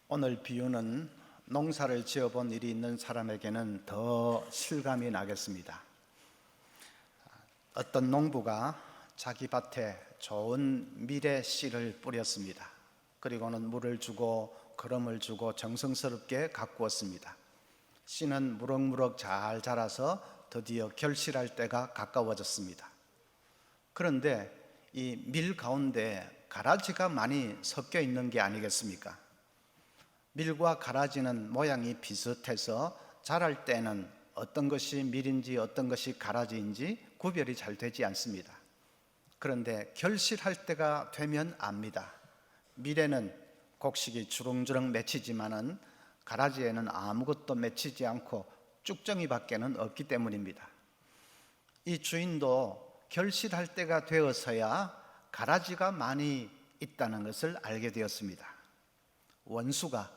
오늘 비유는 농사를 지어본 일이 있는 사람에게는 더 실감이 나겠습니다. 어떤 농부가 자기 밭에 좋은 미래 씨를 뿌렸습니다. 그리고는 물을 주고 거름을 주고 정성스럽게 가꾸었습니다. 씨는 무럭무럭 잘 자라서 드디어 결실할 때가 가까워졌습니다. 그런데 이 밀 가운데 가라지가 많이 섞여 있는 게 아니겠습니까? 밀과 가라지는 모양이 비슷해서 자랄 때는 어떤 것이 밀인지 어떤 것이 가라지인지 구별이 잘 되지 않습니다. 그런데 결실할 때가 되면 압니다. 밀에는 곡식이 주렁주렁 맺히지만은 가라지에는 아무것도 맺히지 않고 쭉정이밖에는 없기 때문입니다. 이 주인도 결실할 때가 되어서야 가라지가 많이 있다는 것을 알게 되었습니다. 원수가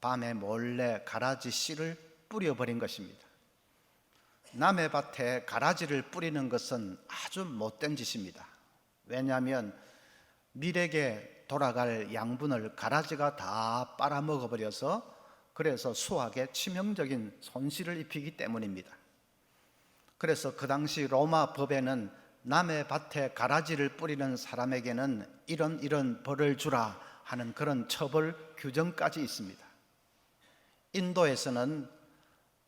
밤에 몰래 가라지 씨를 뿌려버린 것입니다. 남의 밭에 가라지를 뿌리는 것은 아주 못된 짓입니다. 왜냐하면 밀에게 돌아갈 양분을 가라지가 다 빨아먹어버려서 그래서 수확에 치명적인 손실을 입히기 때문입니다. 그래서 그 당시 로마 법에는 남의 밭에 가라지를 뿌리는 사람에게는 이런 벌을 주라 하는 그런 처벌 규정까지 있습니다. 인도에서는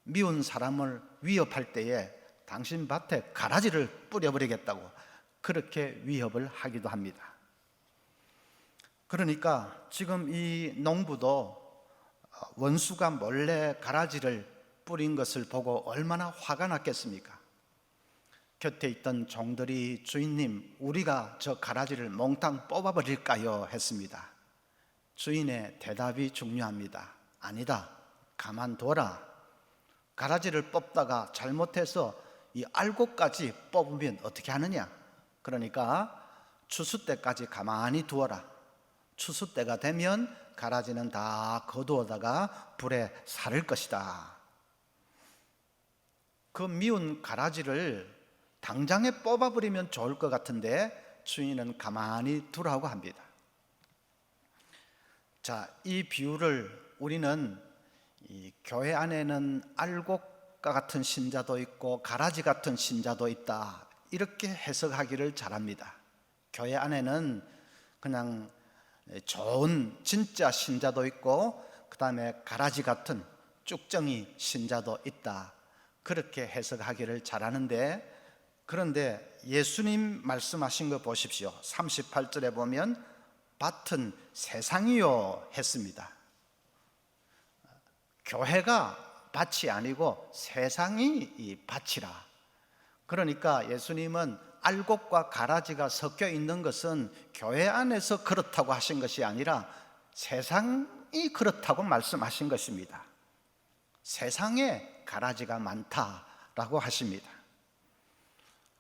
미운 사람을 위협할 때에 당신 밭에 가라지를 뿌려버리겠다고 그렇게 위협을 하기도 합니다. 그러니까 지금 이 농부도 원수가 몰래 가라지를 뿌린 것을 보고 얼마나 화가 났겠습니까? 곁에 있던 종들이 주인님, 우리가 저 가라지를 몽땅 뽑아버릴까요? 했습니다. 주인의 대답이 중요합니다. 아니다, 가만둬라. 가라지를 뽑다가 잘못해서 이 알곡까지 뽑으면 어떻게 하느냐? 그러니까 추수 때까지 가만히 두어라. 추수 때가 되면 가라지는 다 거두어다가 불에 사를 것이다. 그 미운 가라지를 당장에 뽑아버리면 좋을 것 같은데 주인은 가만히 두라고 합니다. 자, 이 비유를 우리는 이 교회 안에는 알곡과 같은 신자도 있고 가라지 같은 신자도 있다, 이렇게 해석하기를 잘합니다. 교회 안에는 그냥 좋은 진짜 신자도 있고 그 다음에 가라지 같은 쭉정이 신자도 있다, 그렇게 해석하기를 잘하는데, 그런데 예수님 말씀하신 거 보십시오. 38절에 보면 밭은 세상이요 했습니다. 교회가 밭이 아니고 세상이 이 밭이라. 그러니까 예수님은 알곡과 가라지가 섞여 있는 것은 교회 안에서 그렇다고 하신 것이 아니라 세상이 그렇다고 말씀하신 것입니다. 세상에 가라지가 많다라고 하십니다.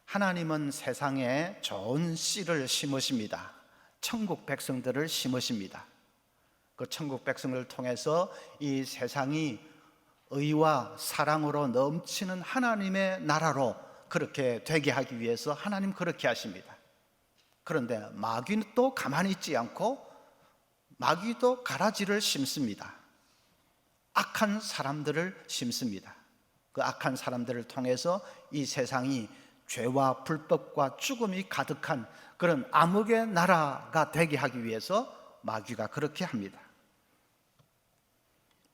하나님은 세상에 좋은 씨를 심으십니다. 천국 백성들을 심으십니다. 그 천국 백성을 통해서 이 세상이 의와 사랑으로 넘치는 하나님의 나라로 그렇게 되게 하기 위해서 하나님 그렇게 하십니다. 그런데 마귀는 또 가만히 있지 않고 마귀도 가라지를 심습니다. 악한 사람들을 심습니다. 그 악한 사람들을 통해서 이 세상이 죄와 불법과 죽음이 가득한 그런 암흑의 나라가 되게 하기 위해서 마귀가 그렇게 합니다.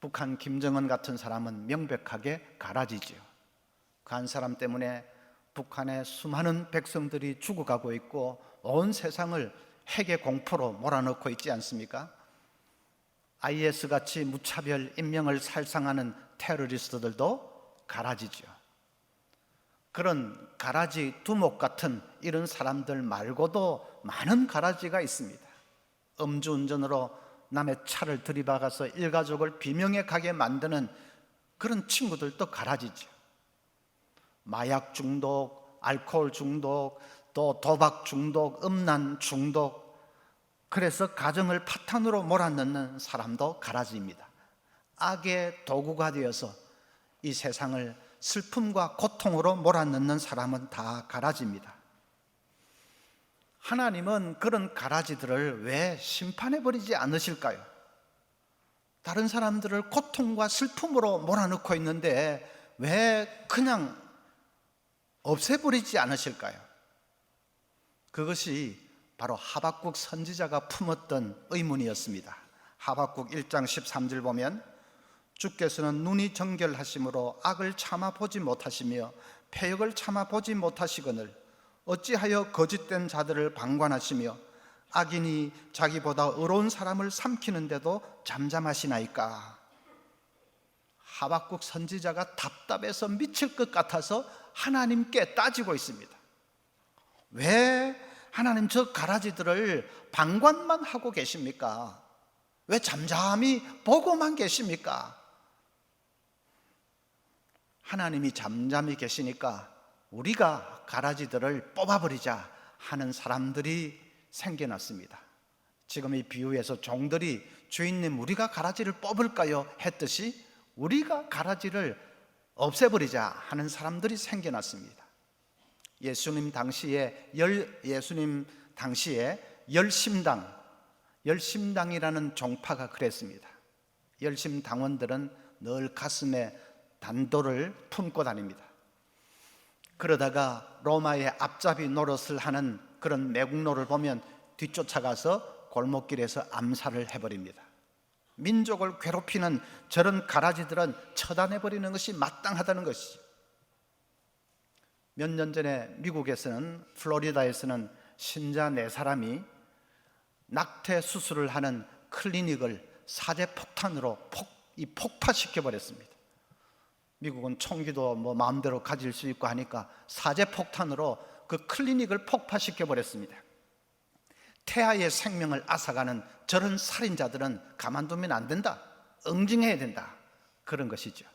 북한 김정은 같은 사람은 명백하게 가라지죠. 그 한 사람 때문에 북한의 수많은 백성들이 죽어가고 있고 온 세상을 핵의 공포로 몰아넣고 있지 않습니까? IS같이 무차별 인명을 살상하는 테러리스트들도 가라지죠. 그런 가라지 두목 같은 이런 사람들 말고도 많은 가라지가 있습니다. 음주운전으로 남의 차를 들이박아서 일가족을 비명에 가게 만드는 그런 친구들도 가라지죠. 마약 중독, 알코올 중독, 또 도박 중독, 음란 중독, 그래서 가정을 파탄으로 몰아넣는 사람도 가라지입니다. 악의 도구가 되어서 이 세상을 슬픔과 고통으로 몰아넣는 사람은 다 가라지입니다. 하나님은 그런 가라지들을 왜 심판해버리지 않으실까요? 다른 사람들을 고통과 슬픔으로 몰아넣고 있는데 왜 그냥 없애버리지 않으실까요? 그것이 바로 하박국 선지자가 품었던 의문이었습니다. 하박국 1장 13절 보면 주께서는 눈이 정결하심으로 악을 참아보지 못하시며 패역을 참아보지 못하시거늘 어찌하여 거짓된 자들을 방관하시며 악인이 자기보다 의로운 사람을 삼키는데도 잠잠하시나이까. 하박국 선지자가 답답해서 미칠 것 같아서 하나님께 따지고 있습니다. 왜 하나님 저 가라지들을 방관만 하고 계십니까? 왜 잠잠히 보고만 계십니까? 하나님이 잠잠히 계시니까 우리가 가라지들을 뽑아버리자 하는 사람들이 생겨났습니다. 지금 이 비유에서 종들이 주인님 우리가 가라지를 뽑을까요? 했듯이 우리가 가라지를 없애버리자 하는 사람들이 생겨났습니다. 예수님 당시에 열심당이라는 종파가 그랬습니다. 열심당원들은 늘 가슴에 단도를 품고 다닙니다. 그러다가 로마의 앞잡이 노릇을 하는 그런 매국노를 보면 뒤쫓아가서 골목길에서 암살을 해버립니다. 민족을 괴롭히는 저런 가라지들은 처단해버리는 것이 마땅하다는 것이죠. 몇 년 전에 미국에서는 플로리다에서는 신자 4사람이 낙태 수술을 하는 클리닉을 사제폭탄으로 폭파시켜버렸습니다. 미국은 총기도 마음대로 가질 수 있고 하니까 사제폭탄으로 그 클리닉을 폭파시켜버렸습니다. 태아의 생명을 앗아가는 저런 살인자들은 가만두면 안 된다, 응징해야 된다, 그런 것이죠.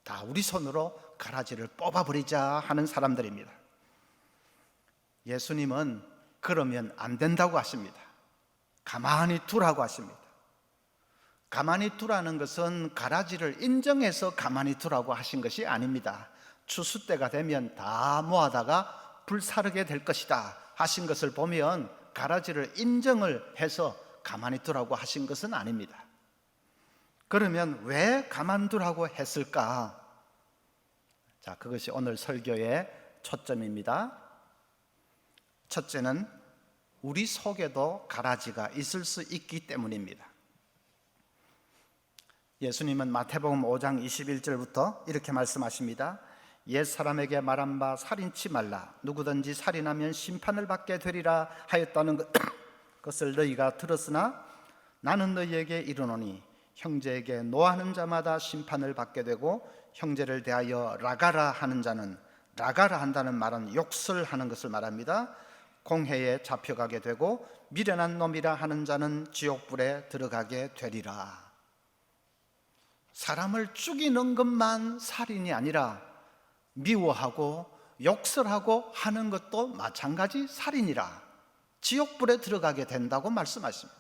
다 우리 손으로 가라지를 뽑아버리자 하는 사람들입니다. 예수님은 그러면 안 된다고 하십니다. 가만히 두라고 하십니다. 가만히 두라는 것은 가라지를 인정해서 가만히 두라고 하신 것이 아닙니다. 추수 때가 되면 다 모아다가 불사르게 될 것이다 하신 것을 보면 가라지를 인정을 해서 가만히 두라고 하신 것은 아닙니다. 그러면 왜 가만두라고 했을까? 자, 그것이 오늘 설교의 초점입니다. 첫째는 우리 속에도 가라지가 있을 수 있기 때문입니다. 예수님은 마태복음 5장 21절부터 이렇게 말씀하십니다. 옛사람에게 말한 바 살인치 말라. 누구든지 살인하면 심판을 받게 되리라 하였다는 것을 너희가 들었으나 나는 너희에게 이르노니 형제에게 노하는 자마다 심판을 받게 되고 형제를 대하여 라가라 하는 자는, 라가라 한다는 말은 욕설하는 것을 말합니다. 공회에 잡혀가게 되고 미련한 놈이라 하는 자는 지옥불에 들어가게 되리라. 사람을 죽이는 것만 살인이 아니라 미워하고 욕설하고 하는 것도 마찬가지 살인이라 지옥불에 들어가게 된다고 말씀하십니다.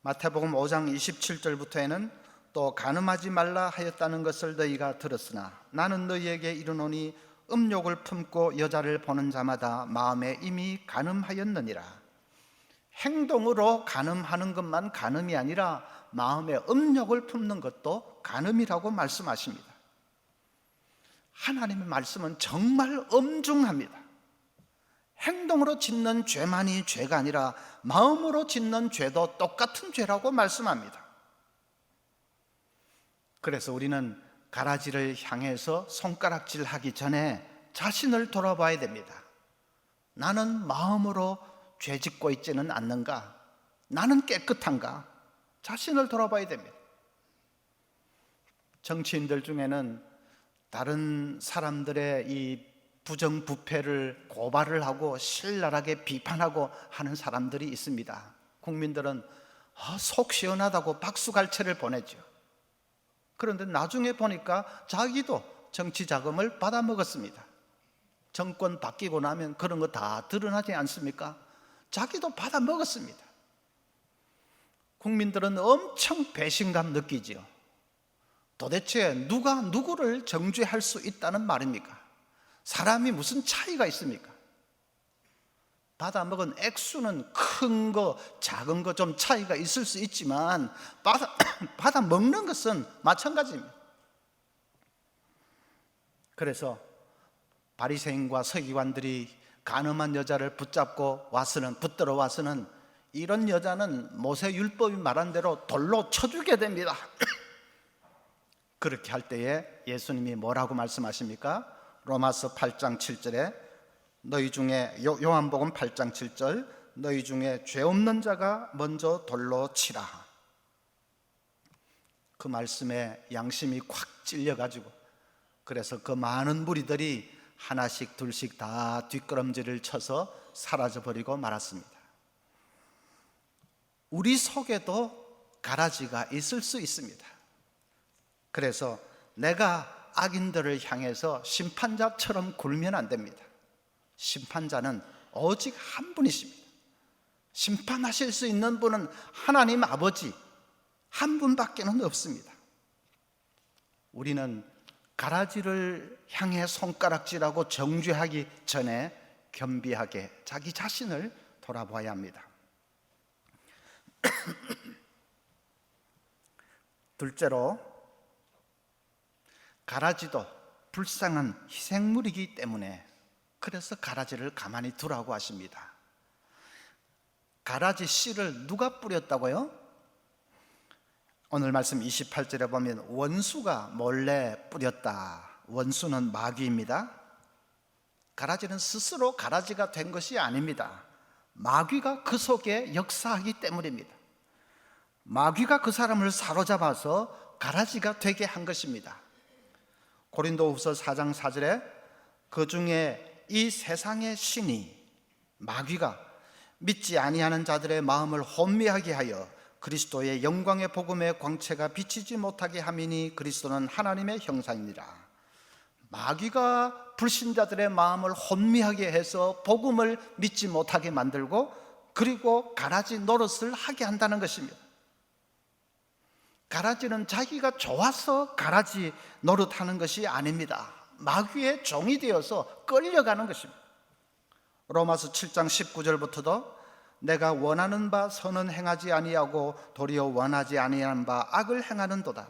마태복음 5장 27절부터에는 또 간음하지 말라 하였다는 것을 너희가 들었으나 나는 너희에게 이르노니 음욕을 품고 여자를 보는 자마다 마음에 이미 간음하였느니라. 행동으로 간음하는 것만 간음이 아니라 마음에 음욕을 품는 것도 간음이라고 말씀하십니다. 하나님의 말씀은 정말 엄중합니다. 행동으로 짓는 죄만이 죄가 아니라 마음으로 짓는 죄도 똑같은 죄라고 말씀합니다. 그래서 우리는 가라지를 향해서 손가락질 하기 전에 자신을 돌아봐야 됩니다. 나는 마음으로 죄 짓고 있지는 않는가? 나는 깨끗한가? 자신을 돌아봐야 됩니다. 정치인들 중에는 다른 사람들의 이 부정부패를 고발을 하고 신랄하게 비판하고 하는 사람들이 있습니다. 국민들은 속 시원하다고 박수갈채를 보내죠. 그런데 나중에 보니까 자기도 정치 자금을 받아먹었습니다. 정권 바뀌고 나면 그런 거 다 드러나지 않습니까? 자기도 받아먹었습니다. 국민들은 엄청 배신감 느끼지요. 도대체 누가 누구를 정죄할 수 있다는 말입니까? 사람이 무슨 차이가 있습니까? 받아먹은 액수는 큰 거, 작은 거 좀 차이가 있을 수 있지만 받아먹는 것은 마찬가지입니다. 그래서 바리새인과 서기관들이 간음한 여자를 붙잡고 붙들어 와서는 이런 여자는 모세 율법이 말한 대로 돌로 쳐 죽게 됩니다. 그렇게 할 때에 예수님이 뭐라고 말씀하십니까? 로마서 8장 7절에 너희 중에 요한복음 8장 7절 너희 중에 죄 없는 자가 먼저 돌로 치라. 그 말씀에 양심이 콱 찔려가지고 그래서 그 많은 무리들이 하나씩 둘씩 다 뒷걸음질을 쳐서 사라져버리고 말았습니다. 우리 속에도 가라지가 있을 수 있습니다. 그래서 내가 악인들을 향해서 심판자처럼 굴면 안 됩니다. 심판자는 오직 한 분이십니다. 심판하실 수 있는 분은 하나님 아버지 한 분밖에는 없습니다. 우리는 가라지를 향해 손가락질하고 정죄하기 전에 겸비하게 자기 자신을 돌아봐야 합니다. 둘째로, 가라지도 불쌍한 희생물이기 때문에 그래서 가라지를 가만히 두라고 하십니다. 가라지 씨를 누가 뿌렸다고요? 오늘 말씀 28절에 보면 원수가 몰래 뿌렸다. 원수는 마귀입니다. 가라지는 스스로 가라지가 된 것이 아닙니다. 마귀가 그 속에 역사하기 때문입니다. 마귀가 그 사람을 사로잡아서 가라지가 되게 한 것입니다. 고린도후서 4장 4절에 그 중에 이 세상의 신이 마귀가 믿지 아니하는 자들의 마음을 혼미하게 하여 그리스도의 영광의 복음의 광채가 비치지 못하게 함이니 그리스도는 하나님의 형상이니라. 마귀가 불신자들의 마음을 혼미하게 해서 복음을 믿지 못하게 만들고 그리고 가라지 노릇을 하게 한다는 것입니다. 가라지는 자기가 좋아서 가라지 노릇하는 것이 아닙니다. 마귀의 종이 되어서 끌려가는 것입니다. 로마서 7장 19절부터도 내가 원하는 바 선은 행하지 아니하고 도리어 원하지 아니하는 바 악을 행하는도다.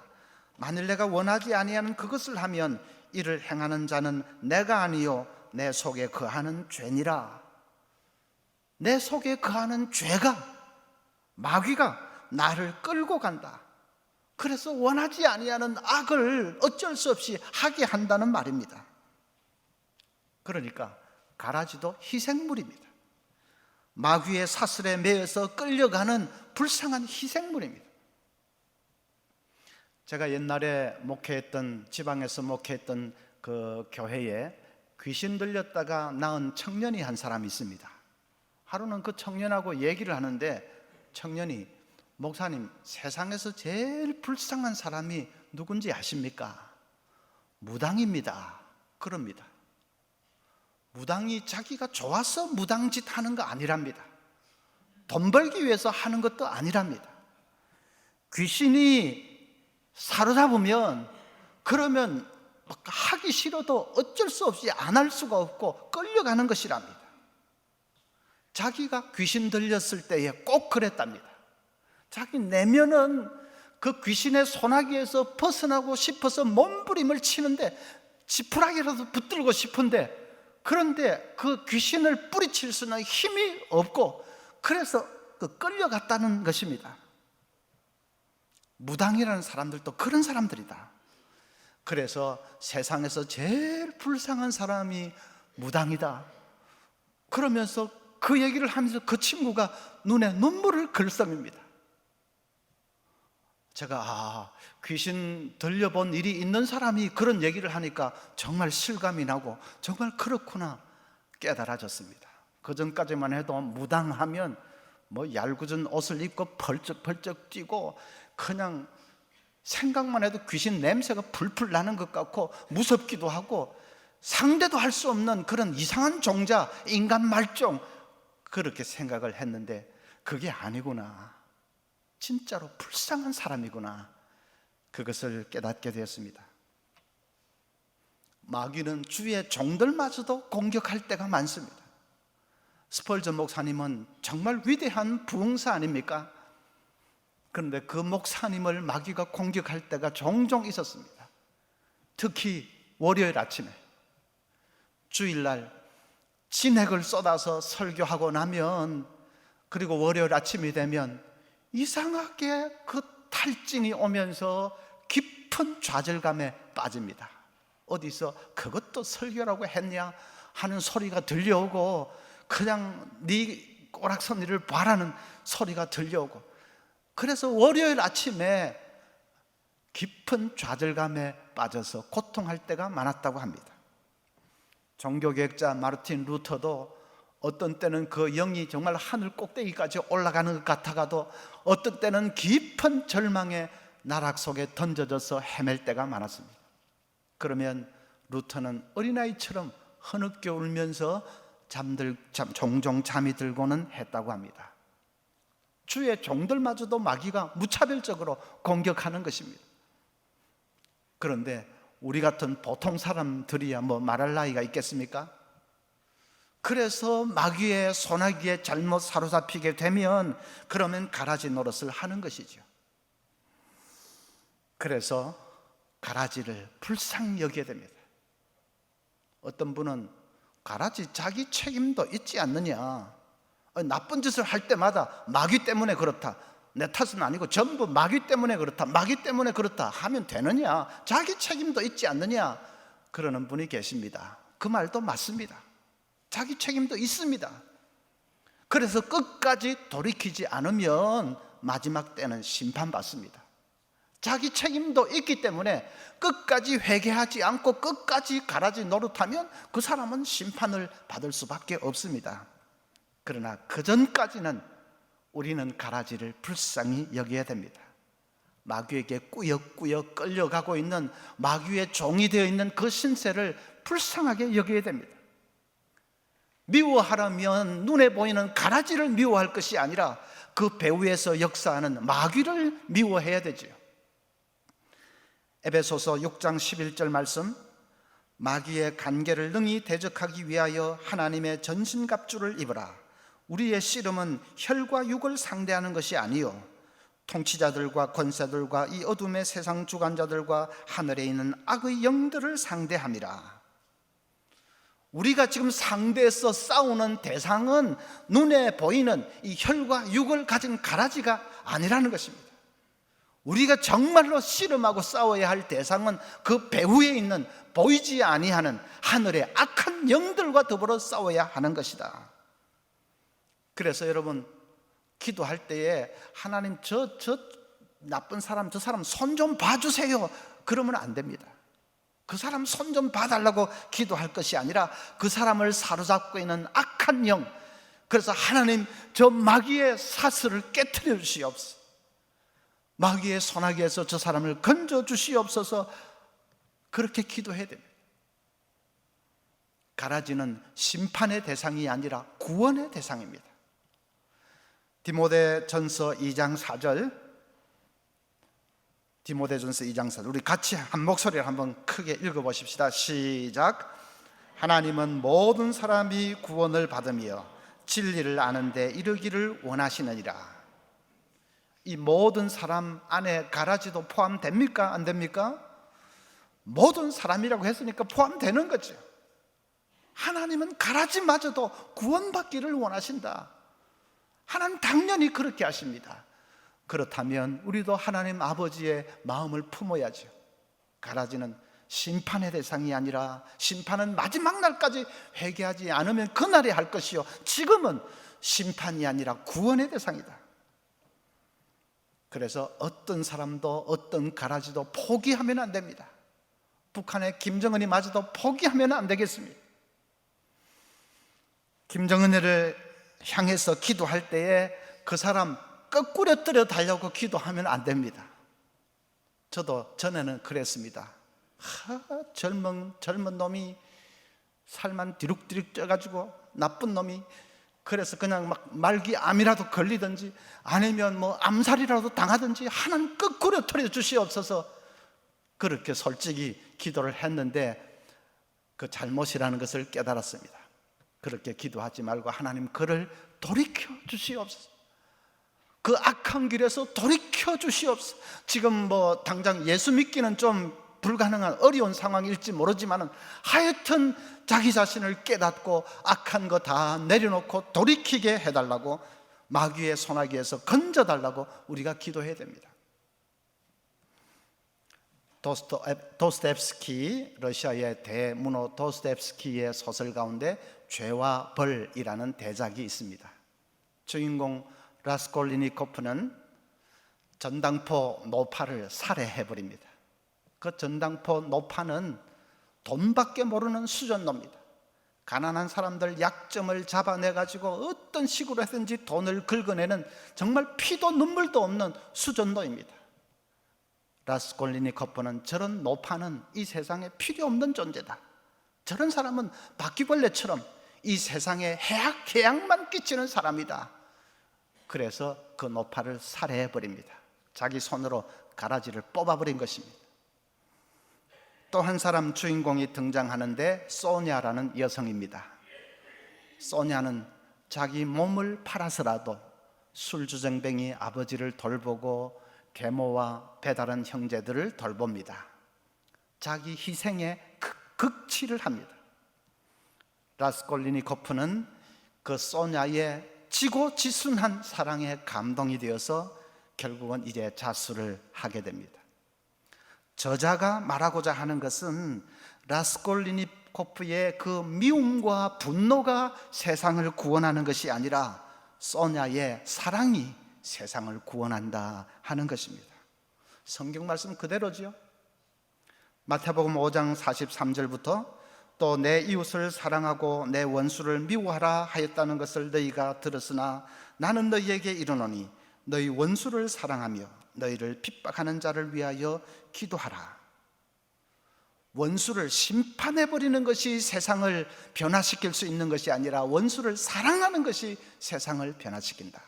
만일 내가 원하지 아니하는 그것을 하면 이를 행하는 자는 내가 아니요 내 속에 거하는 죄니라. 내 속에 거하는 죄가, 마귀가 나를 끌고 간다. 그래서 원하지 아니하는 악을 어쩔 수 없이 하게 한다는 말입니다. 그러니까 가라지도 희생물입니다. 마귀의 사슬에 매여서 끌려가는 불쌍한 희생물입니다. 제가 옛날에 지방에서 목회했던 그 교회에 귀신 들렸다가 나은 청년이 한 사람이 있습니다. 하루는 그 청년하고 얘기를 하는데 청년이 목사님, 세상에서 제일 불쌍한 사람이 누군지 아십니까? 무당입니다. 그럽니다. 무당이 자기가 좋아서 무당짓 하는 거 아니랍니다. 돈 벌기 위해서 하는 것도 아니랍니다. 귀신이 사로잡으면 그러면 하기 싫어도 어쩔 수 없이 안 할 수가 없고 끌려가는 것이랍니다. 자기가 귀신 들렸을 때에 꼭 그랬답니다. 자기 내면은 그 귀신의 소나기에서 벗어나고 싶어서 몸부림을 치는데 지푸라기라도 붙들고 싶은데 그런데 그 귀신을 뿌리칠 수는 힘이 없고 그래서 끌려갔다는 것입니다. 무당이라는 사람들도 그런 사람들이다. 그래서 세상에서 제일 불쌍한 사람이 무당이다. 그러면서 그 얘기를 하면서 그 친구가 눈에 눈물을 글썽입니다. 제가 귀신 들려본 일이 있는 사람이 그런 얘기를 하니까 정말 실감이 나고 정말 그렇구나 깨달아졌습니다. 그 전까지만 해도 무당하면 얄궂은 옷을 입고 벌쩍벌쩍 뛰고 그냥 생각만 해도 귀신 냄새가 풀풀 나는 것 같고 무섭기도 하고 상대도 할 수 없는 그런 이상한 종자, 인간 말종 그렇게 생각을 했는데 그게 아니구나. 진짜로 불쌍한 사람이구나, 그것을 깨닫게 되었습니다. 마귀는 주의 종들마저도 공격할 때가 많습니다. 스펄전 목사님은 정말 위대한 부흥사 아닙니까? 그런데 그 목사님을 마귀가 공격할 때가 종종 있었습니다. 특히 월요일 아침에, 주일날 진액을 쏟아서 설교하고 나면, 그리고 월요일 아침이 되면 이상하게 그 탈진이 오면서 깊은 좌절감에 빠집니다. 어디서 그것도 설교라고 했냐 하는 소리가 들려오고, 그냥 네 꼬락서니를 봐라는 소리가 들려오고, 그래서 월요일 아침에 깊은 좌절감에 빠져서 고통할 때가 많았다고 합니다. 종교개혁자 마르틴 루터도 어떤 때는 그 영이 정말 하늘 꼭대기까지 올라가는 것 같아가도 어떤 때는 깊은 절망의 나락 속에 던져져서 헤맬 때가 많았습니다. 그러면 루터는 어린아이처럼 흐느껴 울면서 종종 잠이 들고는 했다고 합니다. 주의 종들마저도 마귀가 무차별적으로 공격하는 것입니다. 그런데 우리 같은 보통 사람들이야 뭐 말할 나이가 있겠습니까? 그래서 마귀의 소나기에 잘못 사로잡히게 되면 그러면 가라지 노릇을 하는 것이죠. 그래서 가라지를 불쌍히 여기게 됩니다. 어떤 분은 가라지 자기 책임도 있지 않느냐, 나쁜 짓을 할 때마다 마귀 때문에 그렇다, 내 탓은 아니고 전부 마귀 때문에 그렇다, 마귀 때문에 그렇다 하면 되느냐, 자기 책임도 있지 않느냐, 그러는 분이 계십니다. 그 말도 맞습니다. 자기 책임도 있습니다. 그래서 끝까지 돌이키지 않으면 마지막 때는 심판받습니다. 자기 책임도 있기 때문에 끝까지 회개하지 않고 끝까지 가라지 노릇하면 그 사람은 심판을 받을 수밖에 없습니다. 그러나 그 전까지는 우리는 가라지를 불쌍히 여겨야 됩니다. 마귀에게 꾸역꾸역 끌려가고 있는, 마귀의 종이 되어 있는 그 신세를 불쌍하게 여겨야 됩니다. 미워하려면 눈에 보이는 가라지를 미워할 것이 아니라 그 배후에서 역사하는 마귀를 미워해야 되지요. 에베소서 6장 11절 말씀, 마귀의 간계를 능히 대적하기 위하여 하나님의 전신갑주를 입으라. 우리의 씨름은 혈과 육을 상대하는 것이 아니요 통치자들과 권세들과 이 어둠의 세상 주관자들과 하늘에 있는 악의 영들을 상대함이라. 우리가 지금 상대해서 싸우는 대상은 눈에 보이는 이 혈과 육을 가진 가라지가 아니라는 것입니다. 우리가 정말로 씨름하고 싸워야 할 대상은 그 배후에 있는 보이지 아니하는 하늘의 악한 영들과 더불어 싸워야 하는 것이다. 그래서 여러분, 기도할 때에 하나님 저 나쁜 사람, 저 사람 손 좀 봐주세요, 그러면 안 됩니다. 그 사람 손 좀 봐달라고 기도할 것이 아니라 그 사람을 사로잡고 있는 악한 영, 그래서 하나님 저 마귀의 사슬을 깨트려 주시옵소서, 마귀의 소나기에서 저 사람을 건져 주시옵소서, 그렇게 기도해야 됩니다. 가라지는 심판의 대상이 아니라 구원의 대상입니다. 디모데전서 2장 4절, 디모데전서 2장 4절, 우리 같이 한 목소리를 한번 크게 읽어보십시다. 시작. 하나님은 모든 사람이 구원을 받으며 진리를 아는 데 이르기를 원하시느니라. 이 모든 사람 안에 가라지도 포함됩니까? 안 됩니까? 모든 사람이라고 했으니까 포함되는 거죠. 하나님은 가라지마저도 구원받기를 원하신다. 하나님 당연히 그렇게 하십니다. 그렇다면 우리도 하나님 아버지의 마음을 품어야죠. 가라지는 심판의 대상이 아니라, 심판은 마지막 날까지 회개하지 않으면 그날에 할 것이요, 지금은 심판이 아니라 구원의 대상이다. 그래서 어떤 사람도 어떤 가라지도 포기하면 안 됩니다. 북한의 김정은이 마저도 포기하면 안 되겠습니다. 김정은을 향해서 기도할 때에 그 사람 거꾸로 떨어 달려고 기도하면 안 됩니다. 저도 전에는 그랬습니다. 젊은 놈이 살만 디룩디룩 쪄가지고 나쁜 놈이 그래서 그냥 막 말기암이라도 걸리든지 아니면 뭐 암살이라도 당하든지 하나님 거꾸로 터려 주시옵소서. 그렇게 솔직히 기도를 했는데 그 잘못이라는 것을 깨달았습니다. 그렇게 기도하지 말고 하나님 그를 돌이켜 주시옵소서. 그 악한 길에서 돌이켜 주시옵소서. 지금 뭐 당장 예수 믿기는 좀 불가능한 어려운 상황일지 모르지만 하여튼 자기 자신을 깨닫고 악한 거 다 내려놓고 돌이키게 해달라고, 마귀의 소나기에서 건져달라고 우리가 기도해야 됩니다. 도스토옙스키, 러시아의 대문호 도스토옙스키의 소설 가운데 죄와 벌이라는 대작이 있습니다. 주인공 라스콜리니코프는 전당포 노파를 살해해버립니다. 그 전당포 노파는 돈밖에 모르는 수전노입니다. 가난한 사람들 약점을 잡아내가지고 어떤 식으로 해든지 돈을 긁어내는 정말 피도 눈물도 없는 수전노입니다. 라스콜리니코프는 저런 노파는 이 세상에 필요 없는 존재다. 저런 사람은 바퀴벌레처럼 이 세상에 해악만 끼치는 사람이다. 그래서 그 노파를 살해해버립니다. 자기 손으로 가라지를 뽑아버린 것입니다. 또 한 사람 주인공이 등장하는데 소냐라는 여성입니다. 소냐는 자기 몸을 팔아서라도 술주정뱅이 아버지를 돌보고 계모와 배다른 형제들을 돌봅니다. 자기 희생에 극치를 합니다. 라스콜리니코프는 그 소냐의 지고지순한 사랑에 감동이 되어서 결국은 이제 자수를 하게 됩니다. 저자가 말하고자 하는 것은 라스콜리니코프의 그 미움과 분노가 세상을 구원하는 것이 아니라 소냐의 사랑이 세상을 구원한다 하는 것입니다. 성경 말씀 그대로지요. 마태복음 5장 43절부터 또 내 이웃을 사랑하고 내 원수를 미워하라 하였다는 것을 너희가 들었으나 나는 너희에게 이르노니 너희 원수를 사랑하며 너희를 핍박하는 자를 위하여 기도하라. 원수를 심판해버리는 것이 세상을 변화시킬 수 있는 것이 아니라 원수를 사랑하는 것이 세상을 변화시킨다.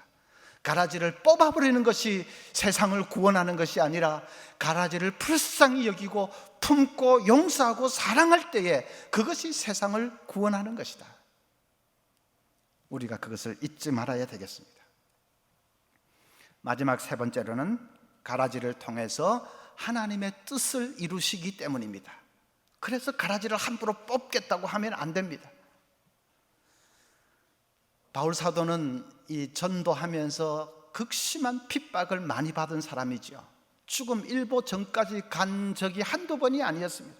가라지를 뽑아버리는 것이 세상을 구원하는 것이 아니라 가라지를 불쌍히 여기고 품고 용서하고 사랑할 때에 그것이 세상을 구원하는 것이다. 우리가 그것을 잊지 말아야 되겠습니다. 마지막 세 번째로는 가라지를 통해서 하나님의 뜻을 이루시기 때문입니다. 그래서 가라지를 함부로 뽑겠다고 하면 안 됩니다. 바울 사도는 이 전도하면서 극심한 핍박을 많이 받은 사람이죠. 죽음 일보 전까지 간 적이 한두 번이 아니었습니다.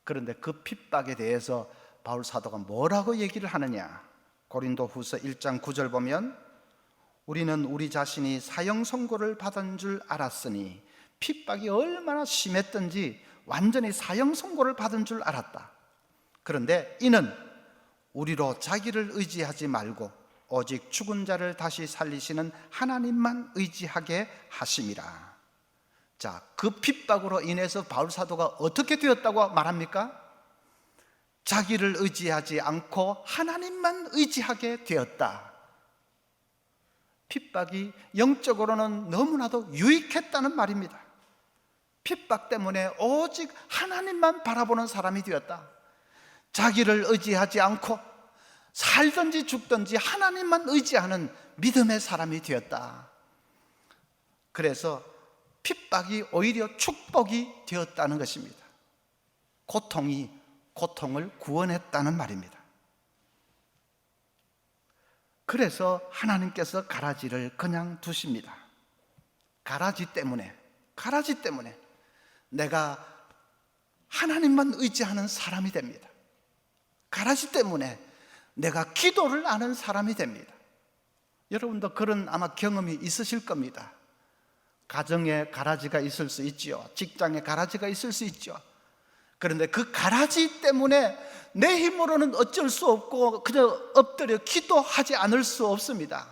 그런데 그 핍박에 대해서 바울 사도가 뭐라고 얘기를 하느냐? 고린도후서 1장 9절 보면 우리는 우리 자신이 사형 선고를 받은 줄 알았으니 핍박이 얼마나 심했던지 완전히 사형 선고를 받은 줄 알았다. 그런데 이는 우리로 자기를 의지하지 말고 오직 죽은 자를 다시 살리시는 하나님만 의지하게 하심이라. 자, 그 핍박으로 인해서 바울 사도가 어떻게 되었다고 말합니까? 자기를 의지하지 않고 하나님만 의지하게 되었다. 핍박이 영적으로는 너무나도 유익했다는 말입니다. 핍박 때문에 오직 하나님만 바라보는 사람이 되었다. 자기를 의지하지 않고 살든지 죽든지 하나님만 의지하는 믿음의 사람이 되었다. 그래서 핍박이 오히려 축복이 되었다는 것입니다. 고통이 고통을 구원했다는 말입니다. 그래서 하나님께서 가라지를 그냥 두십니다. 가라지 때문에 내가 하나님만 의지하는 사람이 됩니다. 가라지 때문에 내가 기도를 아는 사람이 됩니다. 여러분도 그런 아마 경험이 있으실 겁니다. 가정에 가라지가 있을 수 있죠. 직장에 가라지가 있을 수 있죠. 그런데 그 가라지 때문에 내 힘으로는 어쩔 수 없고 그저 엎드려 기도하지 않을 수 없습니다.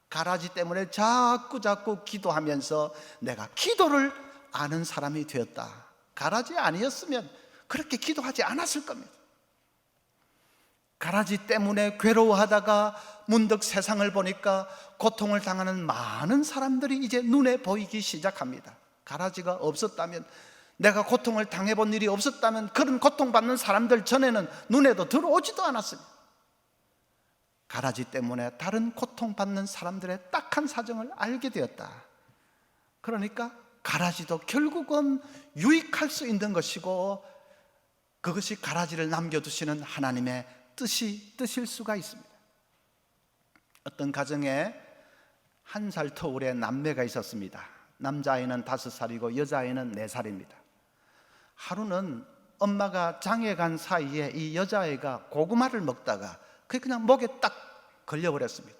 가라지 때문에 자꾸 기도하면서 내가 기도를 아는 사람이 되었다. 가라지 아니었으면 그렇게 기도하지 않았을 겁니다. 가라지 때문에 괴로워하다가 문득 세상을 보니까 고통을 당하는 많은 사람들이 이제 눈에 보이기 시작합니다. 가라지가 없었다면, 내가 고통을 당해본 일이 없었다면 그런 고통받는 사람들 전에는 눈에도 들어오지도 않았습니다. 가라지 때문에 다른 고통받는 사람들의 딱한 사정을 알게 되었다. 그러니까 가라지도 결국은 유익할 수 있는 것이고, 그것이 가라지를 남겨두시는 하나님의 뜻일 수가 있습니다. 어떤 가정에 1살 터울의 남매가 있었습니다. 남자아이는 5살이고 여자아이는 4살입니다. 하루는 엄마가 장에 간 사이에 이 여자아이가 고구마를 먹다가 그게 그냥 목에 딱 걸려버렸습니다.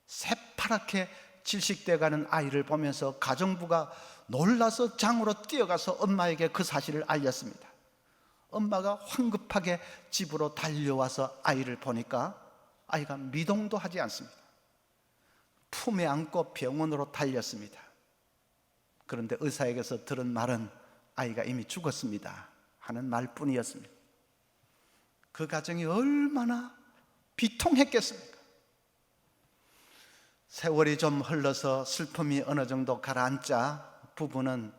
새파랗게 질식되어 가는 아이를 보면서 가정부가 놀라서 장으로 뛰어가서 엄마에게 그 사실을 알렸습니다. 엄마가 황급하게 집으로 달려와서 아이를 보니까 아이가 미동도 하지 않습니다. 품에 안고 병원으로 달렸습니다. 그런데 의사에게서 들은 말은 아이가 이미 죽었습니다 하는 말뿐이었습니다. 그 가정이 얼마나 비통했겠습니까? 세월이 좀 흘러서 슬픔이 어느 정도 가라앉자 부부는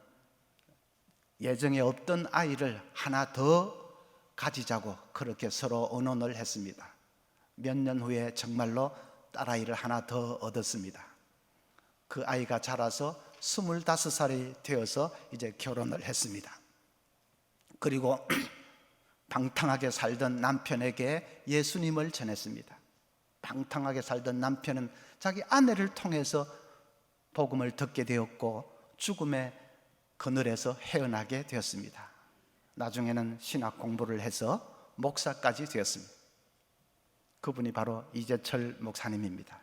예정에 없던 아이를 하나 더 가지자고 그렇게 서로 의논을 했습니다. 몇 년 후에 정말로 딸아이를 하나 더 얻었습니다. 그 아이가 자라서 25살이 되어서 이제 결혼을 했습니다. 그리고 방탕하게 살던 남편에게 예수님을 전했습니다. 방탕하게 살던 남편은 자기 아내를 통해서 복음을 듣게 되었고 죽음의 그늘에서 헤어나게 되었습니다. 나중에는 신학 공부를 해서 목사까지 되었습니다. 그분이 바로 이재철 목사님입니다.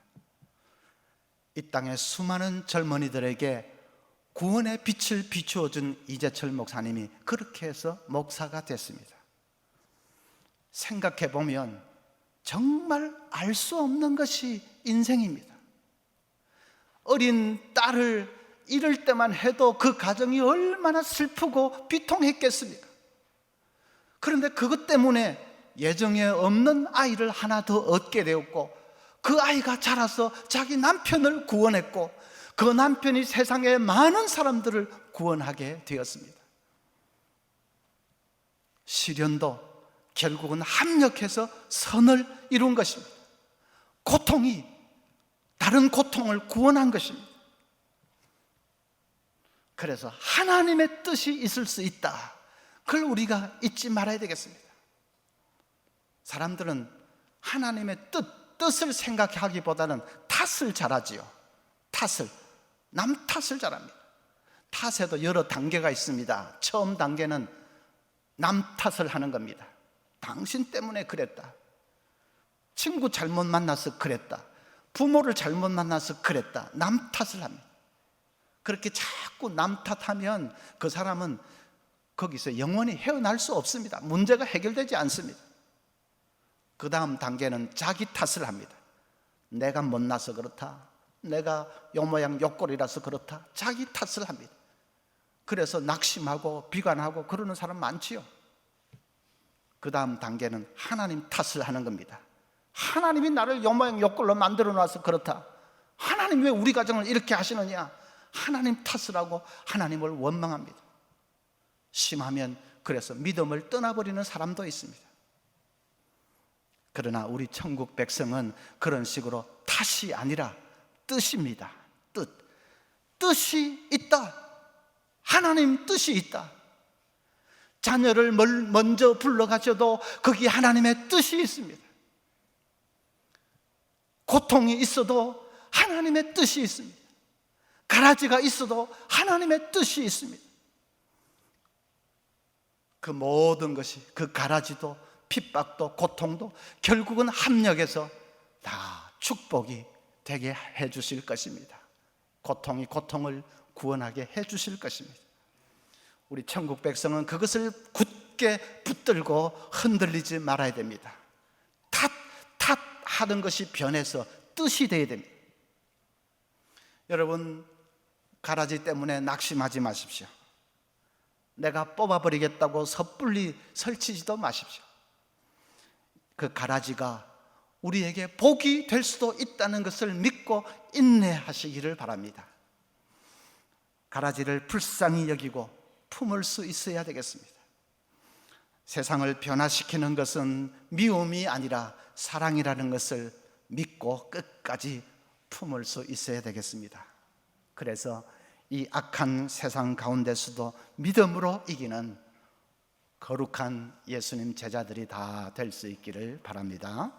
이 땅의 수많은 젊은이들에게 구원의 빛을 비추어준 이재철 목사님이 그렇게 해서 목사가 됐습니다. 생각해보면 정말 알 수 없는 것이 인생입니다. 어린 딸을 잃을 때만 해도 그 가정이 얼마나 슬프고 비통했겠습니까? 그런데 그것 때문에 예정에 없는 아이를 하나 더 얻게 되었고, 그 아이가 자라서 자기 남편을 구원했고, 그 남편이 세상의 많은 사람들을 구원하게 되었습니다. 시련도 결국은 합력해서 선을 이룬 것입니다. 고통이 다른 고통을 구원한 것입니다. 그래서 하나님의 뜻이 있을 수 있다. 그걸 우리가 잊지 말아야 되겠습니다. 사람들은 하나님의 뜻을 생각하기보다는 탓을 잘하지요. 남 탓을 잘합니다. 탓에도 여러 단계가 있습니다. 처음 단계는 남 탓을 하는 겁니다. 당신 때문에 그랬다. 친구 잘못 만나서 그랬다. 부모를 잘못 만나서 그랬다. 남 탓을 합니다. 그렇게 자꾸 남 탓하면 그 사람은 거기서 영원히 헤어날 수 없습니다. 문제가 해결되지 않습니다. 그 다음 단계는 자기 탓을 합니다. 내가 못나서 그렇다. 내가 요 모양 요 꼴이라서 그렇다. 자기 탓을 합니다. 그래서 낙심하고 비관하고 그러는 사람 많지요. 그 다음 단계는 하나님 탓을 하는 겁니다. 하나님이 나를 요 모양 요 꼴로 만들어 놔서 그렇다. 하나님 왜 우리 가정을 이렇게 하시느냐. 하나님 탓을 하고 하나님을 원망합니다. 심하면 그래서 믿음을 떠나버리는 사람도 있습니다. 그러나 우리 천국 백성은 그런 식으로 탓이 아니라 뜻입니다. 뜻이 있다. 하나님 뜻이 있다. 자녀를 먼저 불러가셔도 거기 하나님의 뜻이 있습니다. 고통이 있어도 하나님의 뜻이 있습니다. 가라지가 있어도 하나님의 뜻이 있습니다. 그 모든 것이, 그 가라지도 핍박도 고통도 결국은 합력해서 다 축복이 되게 해 주실 것입니다. 고통이 고통을 구원하게 해 주실 것입니다. 우리 천국 백성은 그것을 굳게 붙들고 흔들리지 말아야 됩니다. 탓하던 것이 변해서 뜻이 되어야 됩니다. 여러분, 가라지 때문에 낙심하지 마십시오. 내가 뽑아버리겠다고 섣불리 설치지도 마십시오. 그 가라지가 우리에게 복이 될 수도 있다는 것을 믿고 인내하시기를 바랍니다. 가라지를 불쌍히 여기고 품을 수 있어야 되겠습니다. 세상을 변화시키는 것은 미움이 아니라 사랑이라는 것을 믿고 끝까지 품을 수 있어야 되겠습니다. 그래서 이 악한 세상 가운데서도 믿음으로 이기는 거룩한 예수님 제자들이 다 될 수 있기를 바랍니다.